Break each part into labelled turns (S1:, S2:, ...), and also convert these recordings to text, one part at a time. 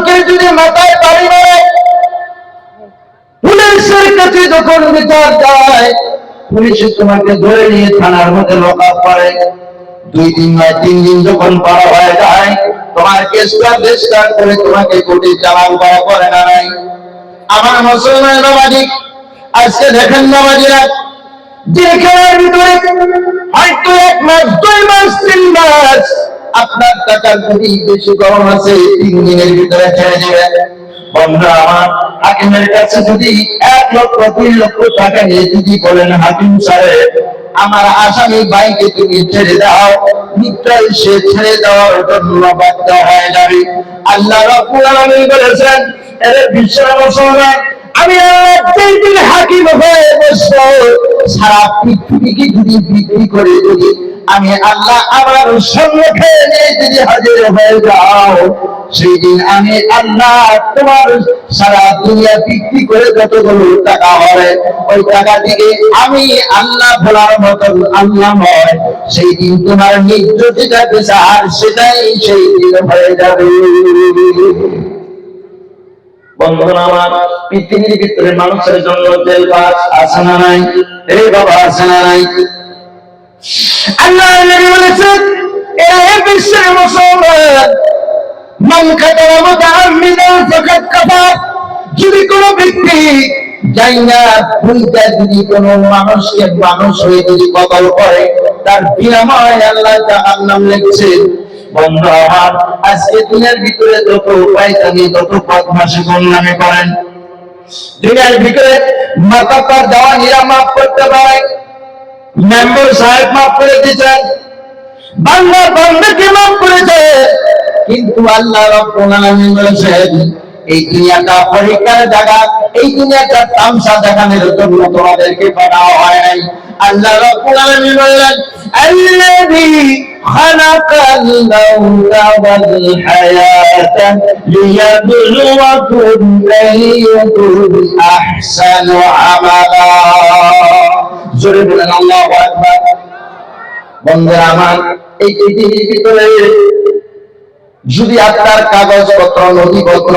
S1: লোকের যদি মাথায় বাড়ি মারে, পুলিশের কাছে যখন বিচার যায়, পুলিশ তোমাকে ধরে নিয়ে থানার মধ্যে লকআপ করে। 2 দিন নয় 3 দিন যখন পার হয়ে যায়, তোমার কেসটা রেজিস্টার করে তোমাকে কোর্টে চালান করা করে না নাই? আমার মুসলমান নামাজি, আজকে দেখেন নামাজিরা জেলখানার ভিতরে হয়তো 1 মাস 2 মাস 3 মাস আপনার টাকার যদি বেশি গরম আছে 3 দিনের ভিতরে ছেড়ে দেবেন। বন্ধুরা আমার, হাকিমের কাছে যদি 1 লক্ষ 2 লক্ষ টাকা নিয়ে যদি বলেন, হাকিম সাহেব আমার আসামি ভাইকে তুমি ছেড়ে দাও, নিশ্চয়ই সে ছেড়ে দেওয়ার জন্য বাধ্য হয়ে যাবে। আল্লাহ রাব্বুল আলামিন বলেছেন, এর বিশ্বের মুসলমান, আমি আল্লাহ যেই দিন হাকিম হয়ে বসবো, সারা পৃথিবীকে যদি বিক্রি করে যদি আমি আল্লাহ আমার সম্মুখে যদি হাজির হয়ে যাও, সেই দিন আমি আল্লাহ তোমার সারা দুনিয়া বিক্রি করে যতগুলো টাকা হবে, ওই টাকা থেকে আমি আল্লাহ বলার মতন আল্লাহ নয়, সেই দিন তোমার মৃত্যু যেটা বিচার সেটাই সেই দিন হয়ে যাবে। বন্ধুরা আমার, পৃথিবীর ভিতরে মানুষের জন্য জেলবাস আছে না নাই? এই বাবা আছে না নাই? আল্লাহ নবী বলেছেন, এই বিশ্বের মুসলমান, মান কাতালা মুতাআম্মিদান ফাকাদ কাফার, যদি কোনো ব্যক্তি যাই না ভুলটা যদি কোনো মানুষকে মানুষ হয়ে যদি কতল করে, তার বিনিময়ে আল্লাহ জাহান্নাম লিখছে। বন্ধু আমার, আজকে দুনিয়ার ভিতরে যত পায়তানি যত বদমাশি নামে করেন, দুনিয়ার ভিতরে মাতাপার দেওয়ানিরা মাফ করতে পারে, মেম্বার সাহেব মাফ করে দিয়েছেন, বাংলা বান্দাকে মাফ করেছে, কিন্তু আল্লাহ রাব্বুল আলামিন বলেছেন এই দুনিয়াটা পরীক্ষার জায়গা, এই দুনিয়াটা তামসা দেখানোর জন্য তোমাদেরকে পাঠানো হয় নাই। আল্লাহ রাব্বুল আলামিন বললেন, আল্লাযী খালাকাল মাউতা ওয়াল হায়াতা লিয়াবলুয়াকুম আইয়ুকুম আহসানু আমালা। জোরে বলেন আল্লাহু আকবার। বন্ধুরা আমার, এই পৃথিবীর ভিতরে যদি আপনার কাগজপত্র নথিপত্র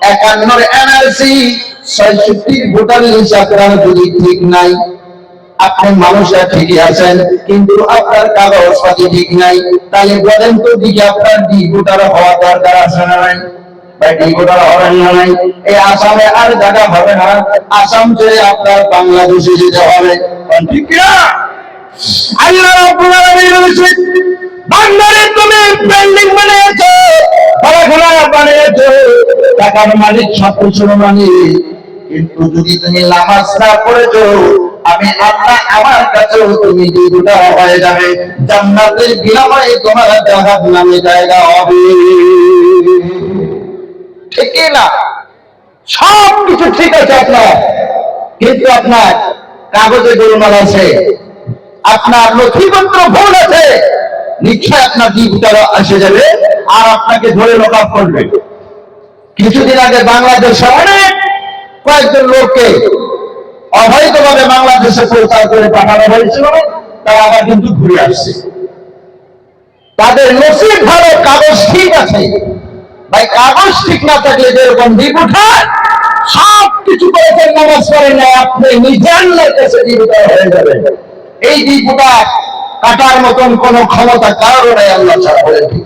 S1: 51 এনআরসি 66 ভোটার লিস্ট আপনার যদি ঠিক নাই, আপনি মানুষরা ঠিকই আছেন কিন্তু আপনার কাগজপাতি ঠিক নাই, তাহলে বলেন তো দিকে আপনার ডি ভোটার হওয়া দরকার আছে না নাই? ভাই ডি ভোটার হবেন না নাই? এই আসামে আর জায়গা হবে না, আসাম ছেড়ে আপনার বাংলাদেশে যেতে হবে, ঠিক না? আল্লাহ রাব্বুল আলামিন বলেছেন, বান্দারে তুমি বিল্ডিং বানিয়েছো, বাড়িঘর বানিয়েছো, টাকার মালিক সবকিছুর মালিক, কিন্তু যদি তুমি নামাজ না পড়েছো, আমি আল্লাহ আমার কাছেও তুমি দুটা হয়ে যাবে, জান্নাতের বিনিময়ে তোমার জাহান্নামে জায়গা হবে। ঠিক না? সবকিছু ঠিক আছে আপনার, কিন্তু আপনার কাগজে গোলমাল আছে, আপনার নথিপত্র ভুল আছে, নিশ্চয় আপনার জীবিকার এসে যাবে আর আপনাকে ধরে লকআপ করবে। কিছুদিন আগে বাংলাদেশে অনেক কয়েকজন লোককে অবৈধভাবে বাংলাদেশে প্রচার করে পাঠানো হয়েছিল, তারা আবার কিন্তু ঘুরে আসছে। তাদের নসিব ভালো, কাগজ ঠিক আছে। ভাই কাগজ ঠিক না থাকলে যেরকম বিপুঠার সবকিছু করেছেন, নামাজ পড়েন না, আপনি নিজের কাছে জীবিকা হয়ে যাবেন। এই জীবিকা কাটার মতন কোন ক্ষমতা কারো নাই আল্লাহ ছাড়া। বলে ঠিক